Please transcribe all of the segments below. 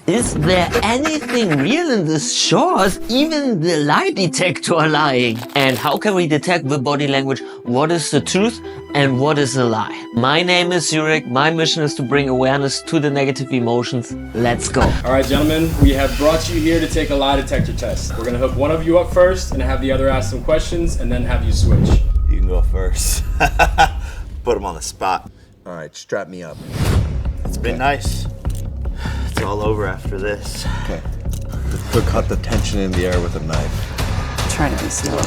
Is there anything real in this show? Is even the lie detector lying? And how can we detect with body language what is the truth and what is a lie? My name is Zurek. My mission is to bring awareness to the negative emotions. Let's go. All right, gentlemen, we have brought you here to take a lie detector test. We're gonna hook one of you up first and have the other ask some questions and then have you switch. You can go first. Put him on the spot. All right, strap me up. It's been nice. It's all over after this. Okay. He'll cut the tension in the air with a knife. Try to be still.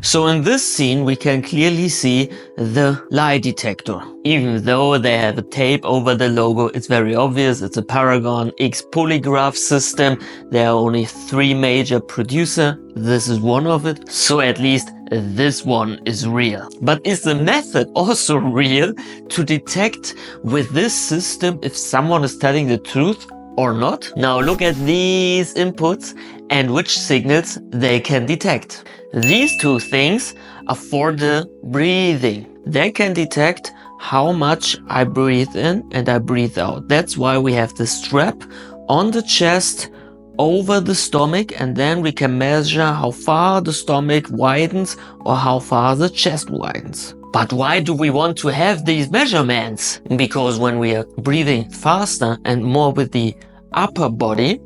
So in this scene, we can clearly see the lie detector. Even though they have a tape over the logo, it's very obvious. It's a Paragon X polygraph system. There are only 3 major producers. This is one of it. So at least this one is real. But is the method also real to detect with this system if someone is telling the truth or not? Now look at these inputs and which signals they can detect. These 2 things are for the breathing. They can detect how much I breathe in and I breathe out. That's why we have the strap on the chest over the stomach, and then we can measure how far the stomach widens or how far the chest widens. But why do we want to have these measurements? Because when we are breathing faster and more with the upper body,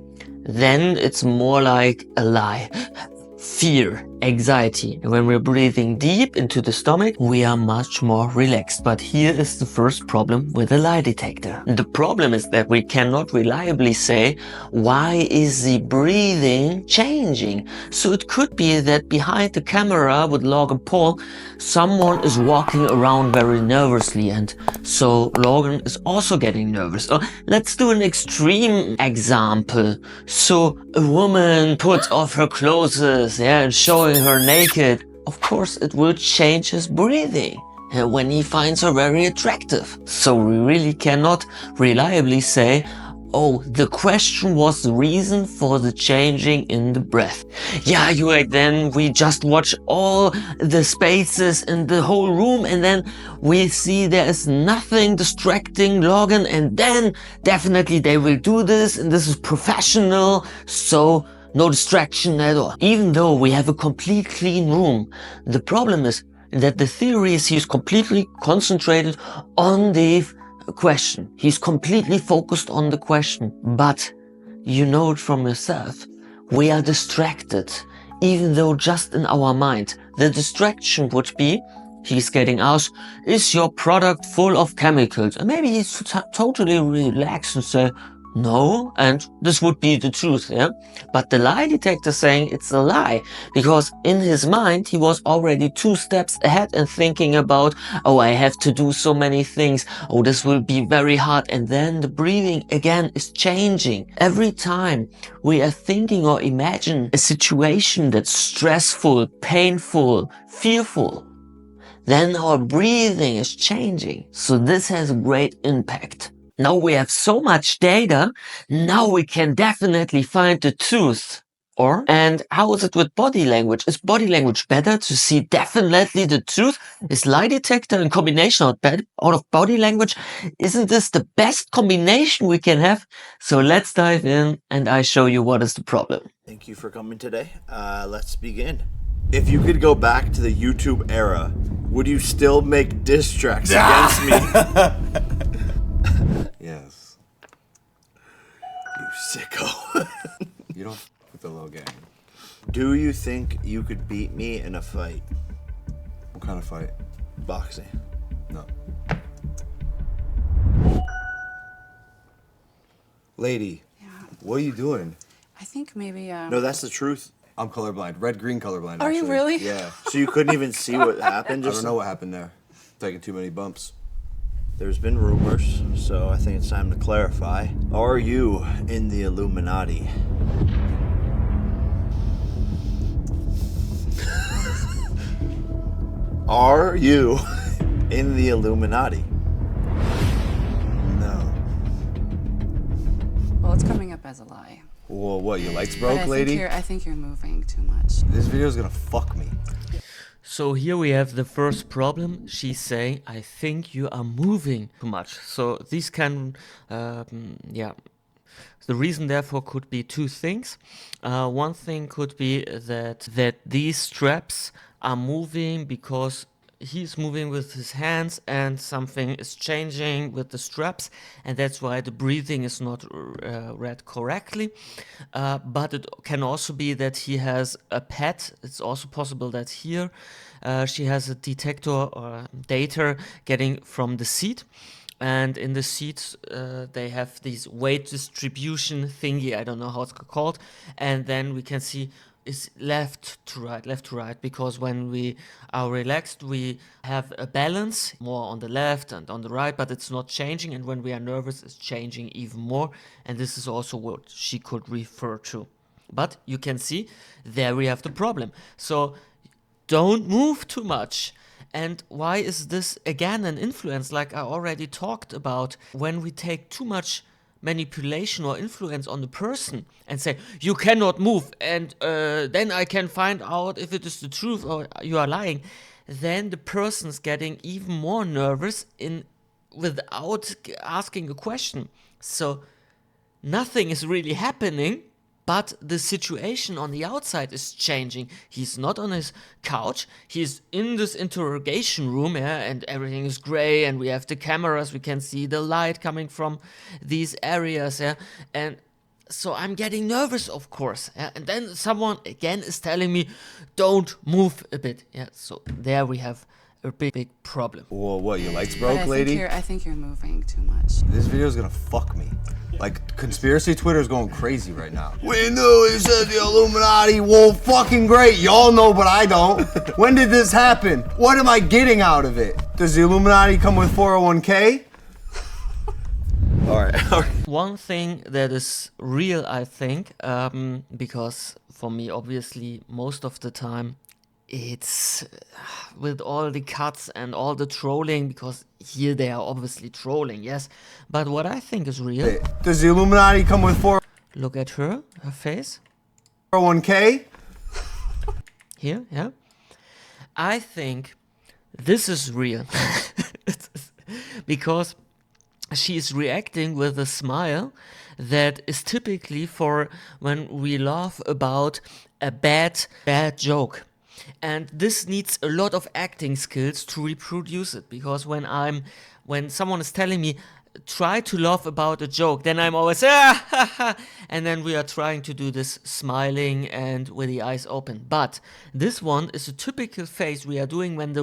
then it's more like a lie. Fear, anxiety. And when we're breathing deep into the stomach, we are much more relaxed. But here is the first problem with a lie detector. The problem is that we cannot reliably say, why is the breathing changing? So it could be that behind the camera with Logan Paul, someone is walking around very nervously, and so Logan is also getting nervous. Or let's do an extreme example. So a woman puts off her clothes, and showing her naked. Of course, it will change his breathing when he finds her very attractive. So we really cannot reliably say, oh, the question was the reason for the changing in the breath. Yeah, then we just watch all the spaces in the whole room, and then we see there is nothing distracting Logan, and then definitely they will do this, and this is professional, so no distraction at all. Even though we have a complete clean room, the problem is that the theory is he's completely concentrated on the question. He's completely focused on the question. But you know it from yourself. We are distracted, even though just in our mind. The distraction would be, he's getting asked, is your product full of chemicals? And maybe he's totally relaxed and say, no, and this would be the truth, yeah? But the lie detector saying it's a lie, because in his mind he was already 2 steps ahead and thinking about, oh, I have to do so many things, oh, this will be very hard, and then the breathing again is changing. Every time we are thinking or imagine a situation that's stressful, painful, fearful, then our breathing is changing. So this has a great impact. Now we have so much data, now we can definitely find the truth. And how is it with body language? Is body language better to see definitely the truth? Is lie detector in combination out of body language? Isn't this the best combination we can have? So let's dive in and I show you what is the problem. Thank you for coming today. Let's begin. If you could go back to the YouTube era, would you still make diss tracks against me? Yes. You sicko. You don't with the little gang. Do you think you could beat me in a fight? What kind of fight? Boxing. No. Lady, Yeah. what are you doing? I think maybe. No, that's the truth. I'm colorblind. Red-green colorblind, Are actually. you really? Yeah. So you couldn't even see what happened? I don't know what happened there. Taking too many bumps. There's been rumors, so I think it's time to clarify. Are you in the Illuminati? Are you in the Illuminati? No. Well, it's coming up as a lie. Whoa, what, your lights But broke, lady? I think you're moving too much. This video's gonna fuck me. So here we have the first problem. She's saying, I think you are moving too much. So these can, The reason therefore could be two things. One thing could be that these straps are moving because he's moving with his hands and something is changing with the straps, and that's why the breathing is not read correctly. But it can also be that he has a pet. It's also possible that here she has a detector or data getting from the seat. And in the seats, they have these weight distribution thingy, I don't know how it's called. And then we can see it's left to right, because when we are relaxed, we have a balance more on the left and on the right, but it's not changing. And when we are nervous, it's changing even more. And this is also what she could refer to. But you can see there we have the problem. So don't move too much. And why is this again an influence, like I already talked about? When we take too much manipulation or influence on the person and say, you cannot move, and then I can find out if it is the truth or you are lying, then the person's getting even more nervous without asking a question. So nothing is really happening, but the situation on the outside is changing. He's not on his couch. He's in this interrogation room, and everything is gray, and we have the cameras. We can see the light coming from these areas, and so I'm getting nervous, of course. And then someone again is telling me, don't move a bit. So there we have a big problem. Whoa, what, your lights But broke, lady? I think you're moving too much. This video's gonna fuck me. Like, conspiracy Twitter is going crazy right now. We knew he said the Illuminati. Well, fucking great. Y'all know, but I don't. When did this happen? What am I getting out of it? Does the Illuminati come with 401k? All right. One thing that is real, I think, because for me, obviously, most of the time, it's with all the cuts and all the trolling, because here they are obviously trolling, yes. But what I think is real... Does the Illuminati come with Look at her face. 401k? Here, yeah. I think this is real. Because she is reacting with a smile that is typically for when we laugh about a bad joke. And this needs a lot of acting skills to reproduce it, because when someone is telling me try to laugh about a joke, then I'm always and then we are trying to do this smiling and with the eyes open. But this one is a typical face we are doing when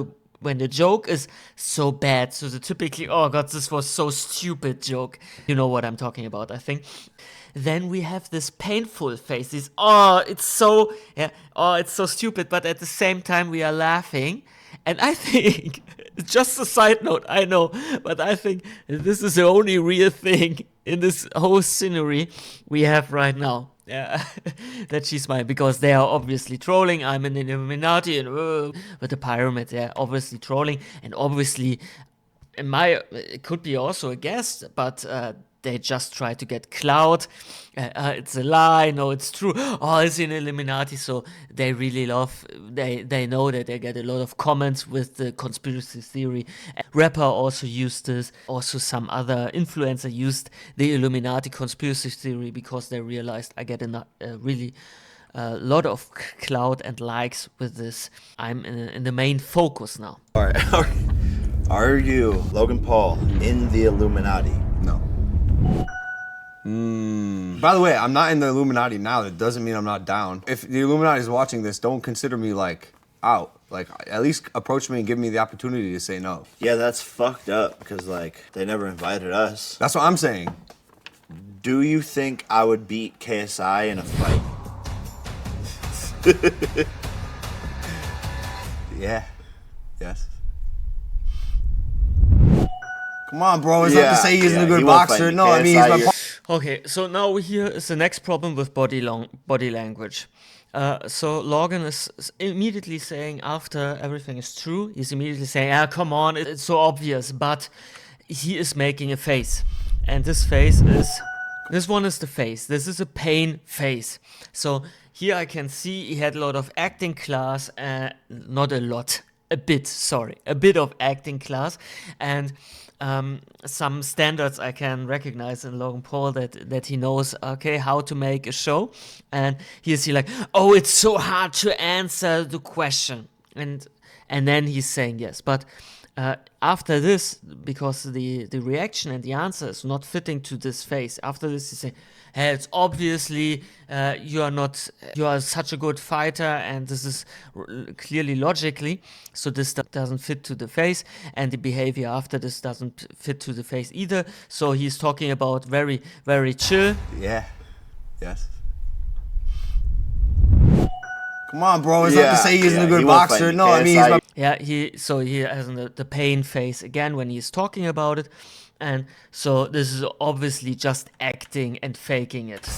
the joke is so bad. So the typically, oh god, this was so stupid joke. You know what I'm talking about, I think. Then we have this painful face, this, it's so stupid, but at the same time we are laughing. And I think, just a side note, I know, but I think this is the only real thing in this whole scenery we have right now. That she's smiling, because they are obviously trolling. I'm in the Illuminati, and with the pyramids, they're obviously trolling, and obviously, it could be also a guest, but they just try to get clout. It's a lie. No, it's true. Oh, it's in Illuminati. So they really love. They know that they get a lot of comments with the conspiracy theory. Rapper also used this. Also, some other influencer used the Illuminati conspiracy theory because they realized I get a really lot of clout and likes with this. I'm in the main focus now. All right. Are you, Logan Paul, in the Illuminati? No. By the way, I'm not in the Illuminati now. That doesn't mean I'm not down. If the Illuminati is watching this, don't consider me like out. Like, at least approach me and give me the opportunity to say no. Yeah, that's fucked up because, like, they never invited us. That's what I'm saying. Do you think I would beat KSI in a fight? Yeah. Yes. Come on, bro. It's not to say he's a good boxer. No, I mean, he's my Okay, so now here is the next problem with body language. So Logan is immediately saying, after everything is true, he's immediately saying, come on, it's so obvious, but he is making a face. And this face is, this one is the face. This is a pain face. So here I can see he had a lot of acting class, not a lot. a bit of acting class, and some standards I can recognize in Logan Paul that he knows, okay, how to make a show. And he's like, oh, it's so hard to answer the question, and then he's saying yes, but after this, because the reaction and the answer is not fitting to this face, after this you say, hey, it's obviously you are such a good fighter, and this is clearly logically, so this doesn't fit to the face, and the behavior after this doesn't fit to the face either. So he's talking about very, very chill. Yeah. Yes. Come on, bro. It's not to say he's a good boxer. No, I mean, he's my... Yeah, he has the pain face again when he's talking about it. And so this is obviously just acting and faking it.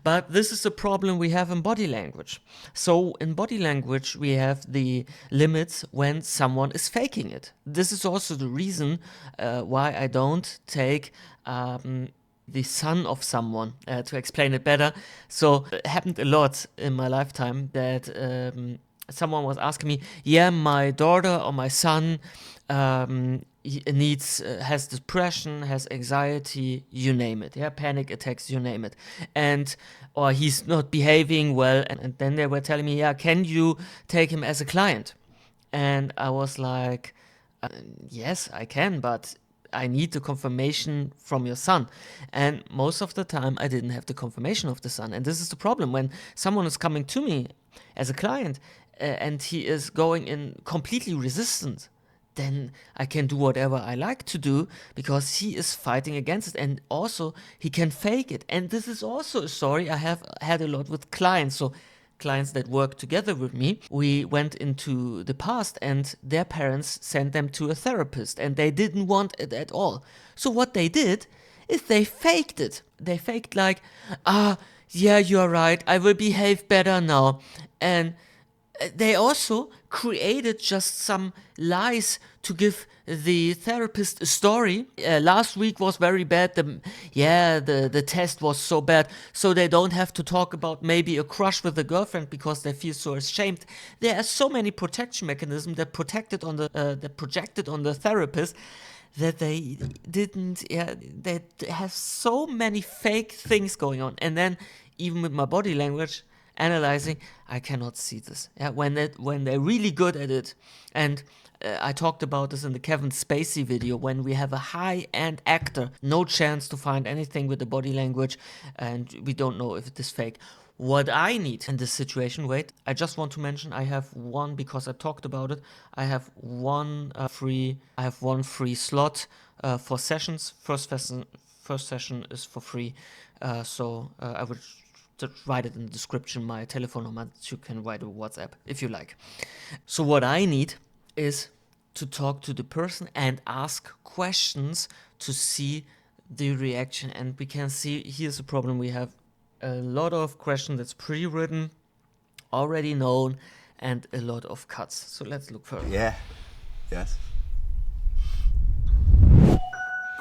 But this is a problem we have in body language. So in body language, we have the limits when someone is faking it. This is also the reason why I don't take the son of someone, to explain it better. So it happened a lot in my lifetime that someone was asking me, yeah, my daughter or my son has depression, has anxiety, you name it, yeah, panic attacks, you name it, or he's not behaving well, and then they were telling me, yeah, can you take him as a client? And I was like, yes, I can, but I need the confirmation from your son. And most of the time I didn't have the confirmation of the son. And this is the problem when someone is coming to me as a client and he is going in completely resistant, then I can do whatever I like to do because he is fighting against it, and also he can fake it. And this is also a story I have had a lot with clients. So clients that work together with me, we went into the past and their parents sent them to a therapist and they didn't want it at all. So what they did is they faked it. They faked like, yeah, you're right, I will behave better now. And they also created just some lies to give the therapist a story. Last week was very bad. The test was so bad. So they don't have to talk about maybe a crush with a girlfriend because they feel so ashamed. There are so many protection mechanisms that projected on the therapist that they didn't. They have so many fake things going on. And then even with my body language, analyzing, I cannot see this. Yeah, when they're really good at it, and I talked about this in the Kevin Spacey video. When we have a high-end actor, no chance to find anything with the body language, and we don't know if it is fake. What I need in this situation, wait, I just want to mention I have one, because I talked about it. I have one free slot for sessions. First session is for free, so I would write it in the description, my telephone number. You can write a WhatsApp if you like. So what I need is to talk to the person and ask questions to see the reaction. And we can see, here's the problem. We have a lot of questions that's pre-written, already known, and a lot of cuts. So let's look further. Yeah. Yes.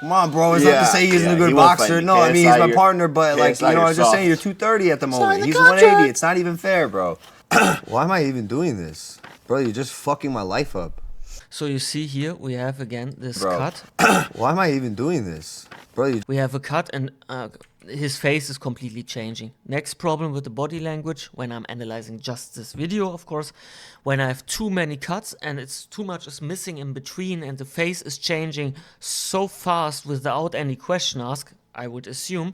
Come on, bro. It's not to say he's a good boxer. No, I mean, he's my partner, but like, I was just saying, you're 230 at the moment. He's 180. It's not even fair, bro. Why am I even doing this? Bro, you're just fucking my life up. So you see here, we have again this cut. Why am I even doing this? Bro, we have a cut and his face is completely changing. Next problem with the body language, when I'm analyzing just this video, of course, when I have too many cuts and it's too much is missing in between and the face is changing so fast without any question asked, I would assume,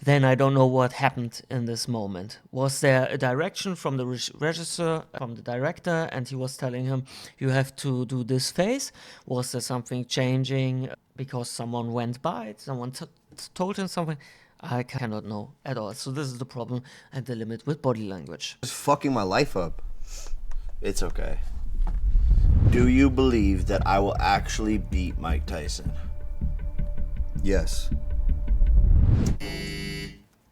then I don't know what happened in this moment. Was there a direction from the regisseur, from the director, and he was telling him, you have to do this face? Was there something changing because someone went by it, someone told him something? I cannot know at all. So this is the problem and the limit with body language. Just fucking my life up. It's okay. Do you believe that I will actually beat Mike Tyson? Yes.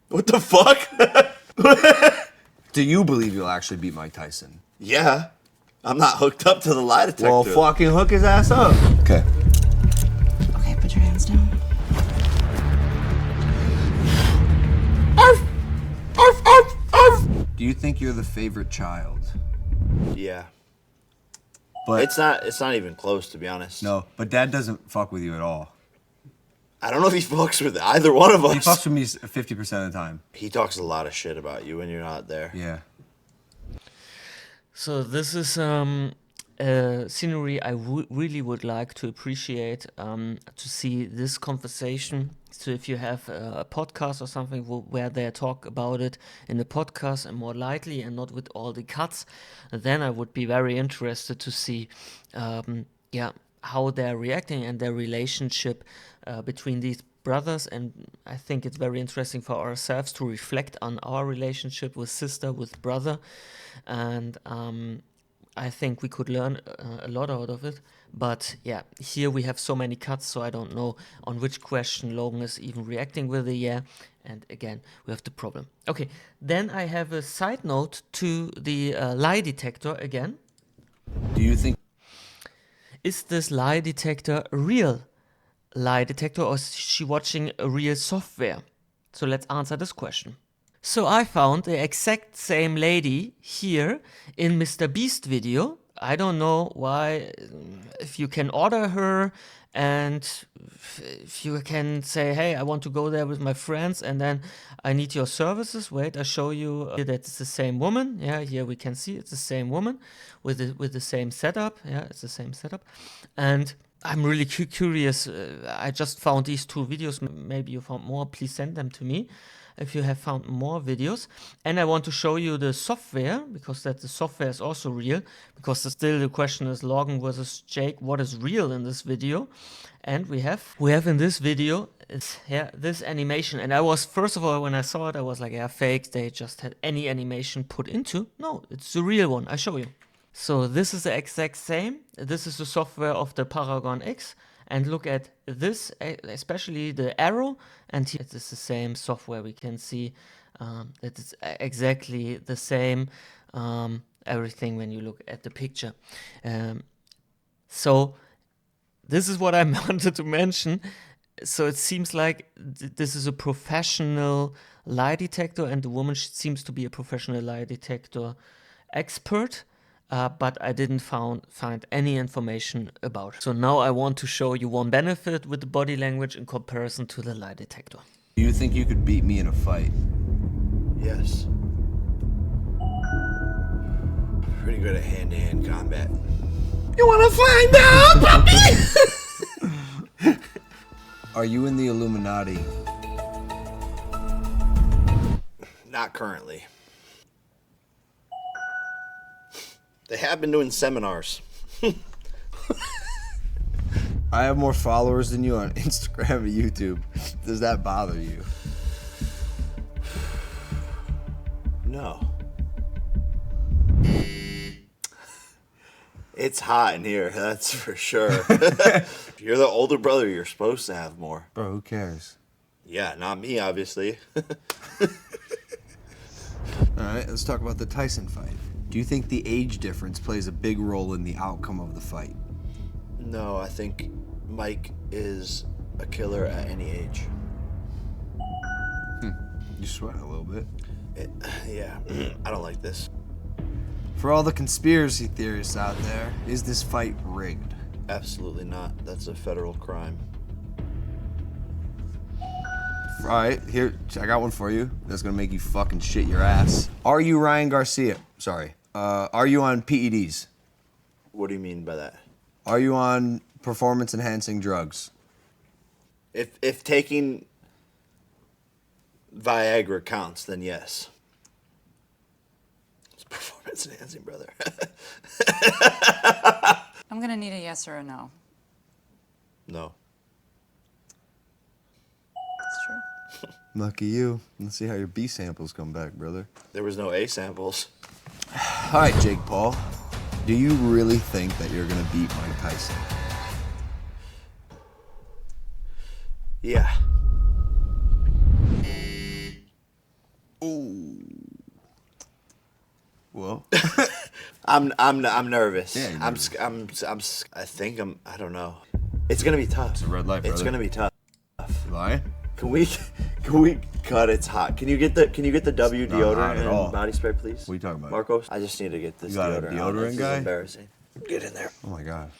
What the fuck? Do you believe you'll actually beat Mike Tyson? Yeah. I'm not hooked up to the lie detector. Well, fucking hook his ass up. Okay. Okay, put your hands down. Do Do you think you're the favorite child? Yeah. But It's not even close, to be honest. no, but Dad doesn't fuck with you at all. I don't know if he fucks with either one of us. He fucks with me 50% of the time. He talks a lot of shit about you when you're not there. Yeah. So this is scenery I really would like to appreciate, to see this conversation. So if you have a podcast or something where they talk about it in the podcast and more lightly and not with all the cuts, then I would be very interested to see how they're reacting and their relationship between these brothers. And I think it's very interesting for ourselves to reflect on our relationship with sister, with brother, and I think we could learn a lot out of it. But yeah, here we have so many cuts, so I don't know on which question Logan is even reacting with a yeah. And again, we have the problem. Okay, then I have a side note to the lie detector again. Do you think Is this lie detector a real lie detector, or is she watching a real software? So let's answer this question. So I found the exact same lady here in Mr. Beast video. I don't know why, if you can order her and if you can say, hey, I want to go there with my friends and then I need your services. Wait, I show you that it's the same woman. Yeah, here we can see it's the same woman with the same setup. Yeah, it's the same setup. And I'm really curious. I just found these 2 videos. Maybe you found more. Please send them to me if you have found more videos. And I want to show you the software, because that the software is also real, because still the question is Logan versus Jake, what is real in this video? And we have in this video this animation. And I was, first of all, when I saw it, I was like, yeah, fake. They just had any animation put into. No, it's the real one. I show you. So this is the exact same. This is the software of the Paragon X. And look at this, especially the arrow. And here it is the same software. We can see that it's exactly the same everything when you look at the picture. So this is what I wanted to mention. So it seems like this is a professional lie detector, and the woman seems to be a professional lie detector expert. But I didn't find any information about it. So now I want to show you one benefit with the body language in comparison to the lie detector. Do you think you could beat me in a fight? Yes. Pretty good at hand-to-hand combat. You wanna find out, puppy? Are you in the Illuminati? Not currently. They have been doing seminars. I have more followers than you on Instagram and YouTube. Does that bother you? No. It's hot in here, that's for sure. If you're the older brother, you're supposed to have more. Bro, who cares? Yeah, not me, obviously. Alright, let's talk about the Tyson fight. Do you think the age difference plays a big role in the outcome of the fight? No, I think Mike is a killer at any age. You sweat a little bit. Yeah, I don't like this. For all the conspiracy theorists out there, is this fight rigged? Absolutely not. That's a federal crime. Alright, here, I got one for you. That's gonna make you fucking shit your ass. Are you Ryan Garcia? Sorry. Are you on PEDs? What do you mean by that? Are you on performance-enhancing drugs? If taking Viagra counts, then yes. It's performance enhancing, brother. I'm gonna need a yes or a no. No. It's true. Lucky you. Let's see how your B samples come back, brother. There was no A samples. All right, Jake Paul. Do you really think that you're gonna beat Mike Tyson? Yeah. Ooh. Well, I'm nervous. Yeah, you're I don't know. It's gonna be tough. It's a red light, It's brother. gonna be tough. You lying? Can we God, it's hot. Can you get the W not hot deodorant at all. and body spray, please? What are you talking about? Marcos? I just need to get this You got a deodorant. deodorant This guy? is embarrassing. Get in there. Oh my god.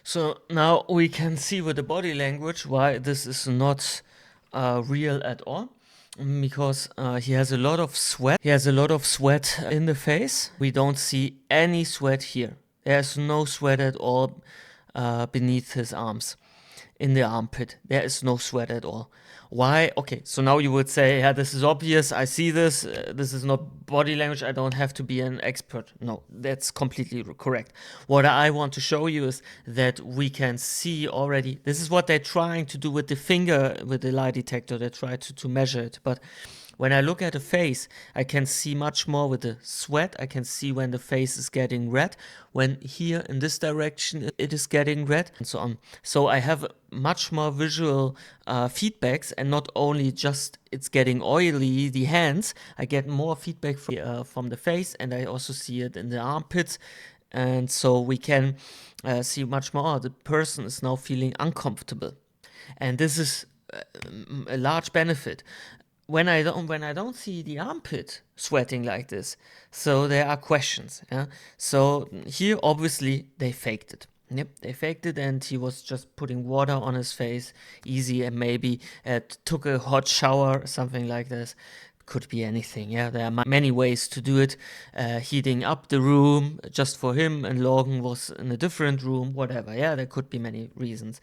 So now we can see with the body language why this is not real at all. Because he has a lot of sweat. He has a lot of sweat in the face. We don't see any sweat here. There's no sweat at all beneath his arms. In the armpit, there is no sweat at all. Why? Okay, so now you would say, yeah, this is obvious. I see this. This is not body language. I don't have to be an expert. No, that's completely correct. What I want to show you is that we can see already. This is what they're trying to do with the finger, with the lie detector. They try to measure it. But when I look at a face, I can see much more with the sweat. I can see when the face is getting red, when here in this direction it is getting red, and so on. So I have much more visual feedbacks, and not only just it's getting oily, the hands, I get more feedback from the face, and I also see it in the armpits. And so we can see much more. The person is now feeling uncomfortable. And this is a large benefit. When I don't see the armpit sweating like this, so there are questions. Yeah? So here obviously they faked it. Yep, they faked it, and he was just putting water on his face, easy, and maybe took a hot shower, something like this. Could be anything. Yeah, there are many ways to do it. Heating up the room just for him, and Logan was in a different room, whatever. Yeah, there could be many reasons.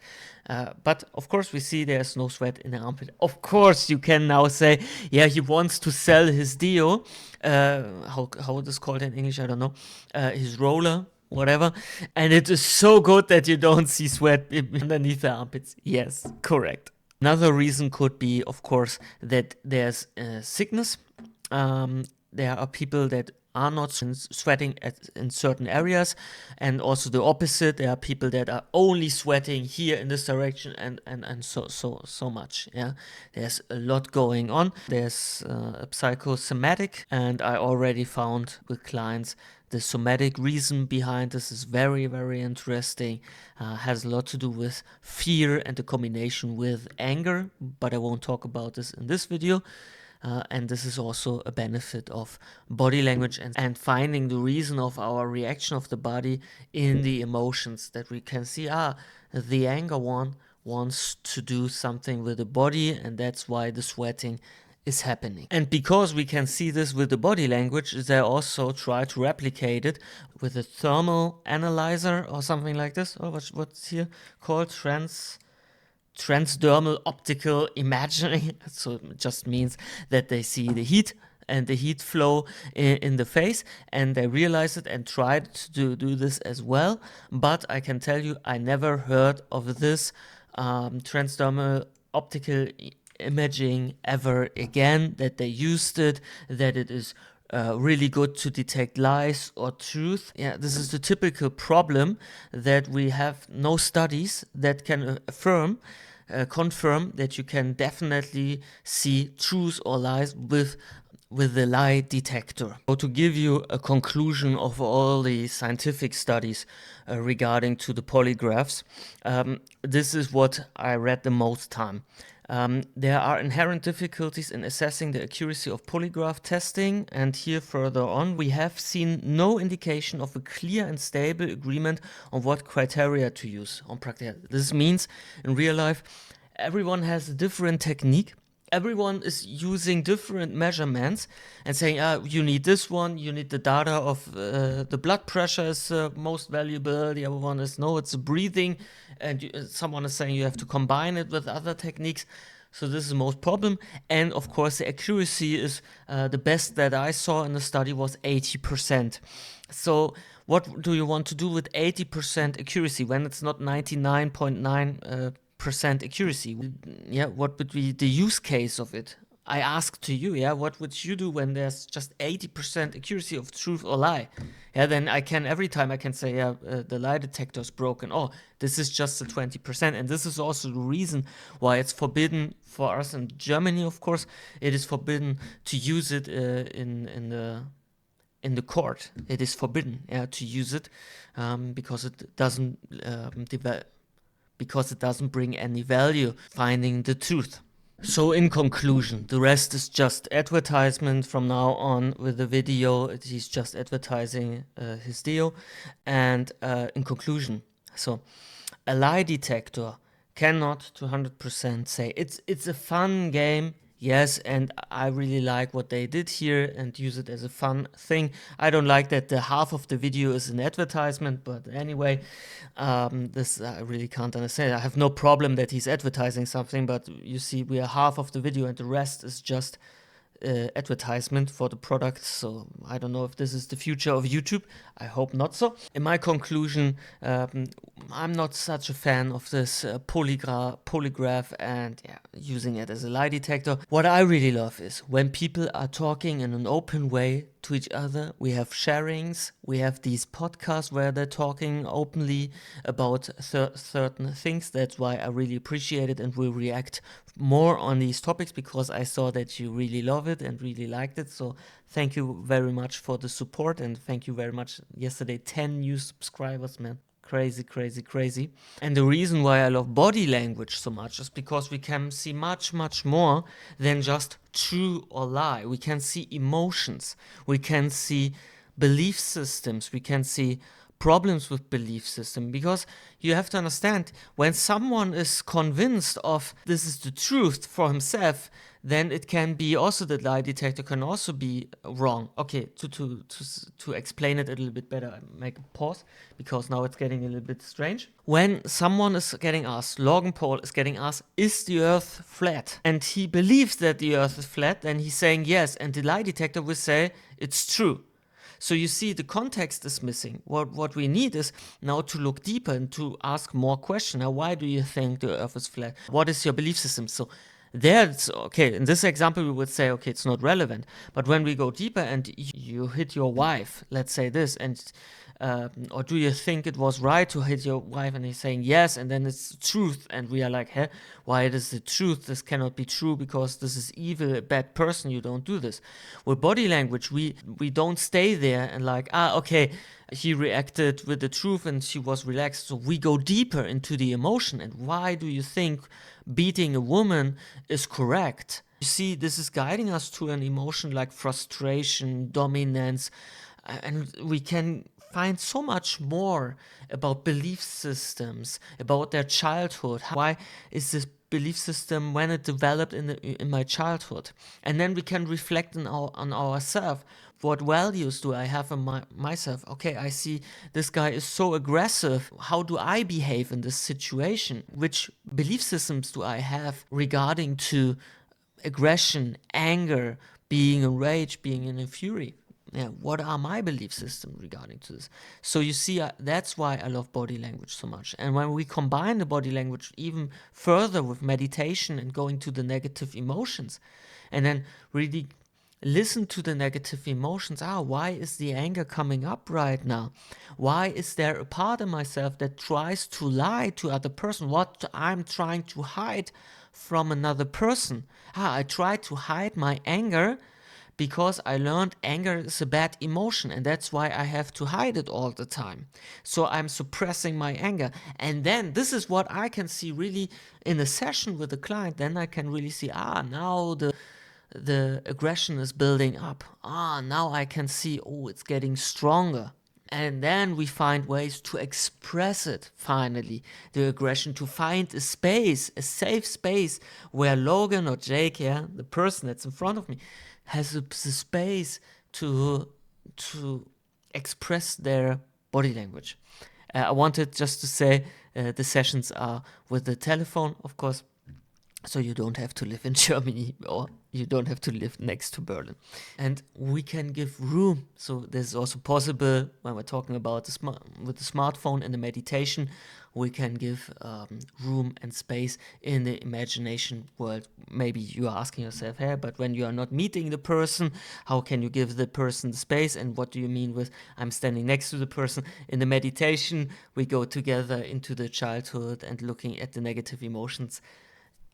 But of course, we see there's no sweat in the armpit. Of course, you can now say, yeah, he wants to sell his deo. How it is called in English, I don't know. His roller, whatever. And it is so good that you don't see sweat underneath the armpits. Yes, correct. Another reason could be, of course, that there's sickness. There are people that are not sweating in certain areas, and also the opposite. There are people that are only sweating here in this direction, and so much. Yeah, there's a lot going on. There's a psychosomatic, and I already found with clients the somatic reason behind this is very, very interesting. Has a lot to do with fear and the combination with anger, but I won't talk about this in this video. And this is also a benefit of body language and finding the reason of our reaction of the body in the emotions, that we can see, the anger one wants to do something with the body, and that's why the sweating is happening. And because we can see this with the body language, they also try to replicate it with a thermal analyzer or something like this. Oh, what's here called? Transdermal optical imaging. So it just means that they see the heat and the heat flow in the face, and they realize it and tried to do this as well. But I can tell you, I never heard of this transdermal optical imaging ever again, that they used it, that it is really good to detect lies or truth. Yeah, this is the typical problem, that we have no studies that can confirm that you can definitely see truth or lies with the lie detector. So to give you a conclusion of all the scientific studies regarding to the polygraphs, this is what I read the most time. There are inherent difficulties in assessing the accuracy of polygraph testing, and here further on we have seen no indication of a clear and stable agreement on what criteria to use on practice. This means in real life everyone has a different technique. Everyone is using different measurements and saying, you need this one, you need the data of the blood pressure is most valuable. The other one is, no, it's the breathing. And someone is saying you have to combine it with other techniques. So this is the most problem. And of course, the accuracy is the best that I saw in the study was 80%. So what do you want to do with 80% accuracy when it's not 99.9% accuracy? Yeah, what would be the use case of it? I ask to you, yeah, what would you do when there's just 80% accuracy of truth or lie? Yeah, then every time I can say, yeah, the lie detector is broken. Oh, this is just the 20%. And this is also the reason why it's forbidden for us in Germany, of course. It is forbidden to use it in the court. It is forbidden to use it because it doesn't bring any value finding the truth. So in conclusion, the rest is just advertisement from now on with the video. He's just advertising his deal. And in conclusion, so a lie detector cannot to 100% say it's a fun game. Yes, and I really like what they did here and use it as a fun thing. I don't like that the half of the video is an advertisement, but anyway, this I really can't understand. I have no problem that he's advertising something, but you see, we are half of the video and the rest is just advertisement for the product. So I don't know if this is the future of YouTube. I hope not so. In my conclusion, I'm not such a fan of this polygraph and using it as a lie detector. What I really love is when people are talking in an open way to each other. We have sharings, we have these podcasts where they're talking openly about certain things. That's why I really appreciate it and will react more on these topics, because I saw that you really love it and really liked it. So thank you very much for the support, and thank you very much. Yesterday 10 new subscribers, man. Crazy, crazy, crazy. And the reason why I love body language so much is because we can see much, much more than just true or lie. We can see emotions. We can see belief systems. We can see problems with belief system, because you have to understand, when someone is convinced of this is the truth for himself, then it can be also, the lie detector can also be wrong. Okay, to explain it a little bit better, I make a pause, because now it's getting a little bit strange. When someone is getting asked, Logan Paul is getting asked, is the earth flat? And he believes that the earth is flat, then he's saying yes, and the lie detector will say it's true. So you see, the context is missing. What we need is now to look deeper and to ask more questions. Now, why do you think the earth is flat? What is your belief system? So there it's okay. In this example, we would say, okay, it's not relevant. But when we go deeper and you hit your wife, let's say this, and or do you think it was right to hit your wife? And he's saying yes, and then it's the truth, and we are like, hey, why it is the truth? This cannot be true, because this is evil, a bad person, you don't do this. With body language, we don't stay there and like, okay, he reacted with the truth and she was relaxed. So we go deeper into the emotion. And why do you think beating a woman is correct? You see, this is guiding us to an emotion like frustration, dominance, and we can find so much more about belief systems, about their childhood. Why is this belief system, when it developed in my childhood? And then we can reflect on ourselves. What values do I have in myself? Okay, I see this guy is so aggressive. How do I behave in this situation? Which belief systems do I have regarding to aggression, anger, being enraged, being in a fury? Yeah, what are my belief systems regarding to this? So you see, that's why I love body language so much. And when we combine the body language even further with meditation and going to the negative emotions, and then really listen to the negative emotions. Why is the anger coming up right now? Why is there a part of myself that tries to lie to other person? What I'm trying to hide from another person? I try to hide my anger because I learned anger is a bad emotion, and that's why I have to hide it all the time. So I'm suppressing my anger. And then this is what I can see really in a session with the client. Then I can really see, now the aggression is building up. Now I can see, it's getting stronger. And then we find ways to express it, finally, the aggression, to find a space, a safe space where Logan or Jake, the person that's in front of me, has the space to express their body language. I wanted just to say the sessions are with the telephone, of course, so you don't have to live in Germany or you don't have to live next to Berlin. And we can give room. So this is also possible when we're talking about with the smartphone and the meditation. We can give room and space in the imagination world. Maybe you are asking yourself, but when you are not meeting the person, how can you give the person the space? And what do you mean with I'm standing next to the person? In the meditation, we go together into the childhood and looking at the negative emotions.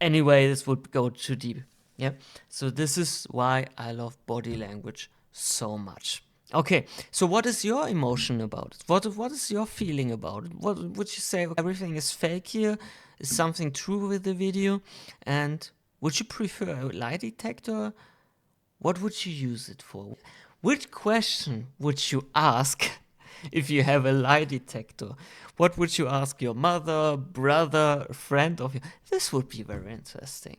Anyway, this would go too deep. Yeah. So this is why I love body language so much. Okay, so what is your emotion about it? What is your feeling about it? What would you say? Everything is fake here? Is something true with the video? And Would you prefer a lie detector? What would you use it for? Which question would you ask if you have a lie detector? What would you ask your mother, brother, friend of you? This would be very interesting.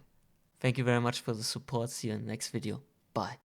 Thank you very much for the support. See you in the next video. Bye.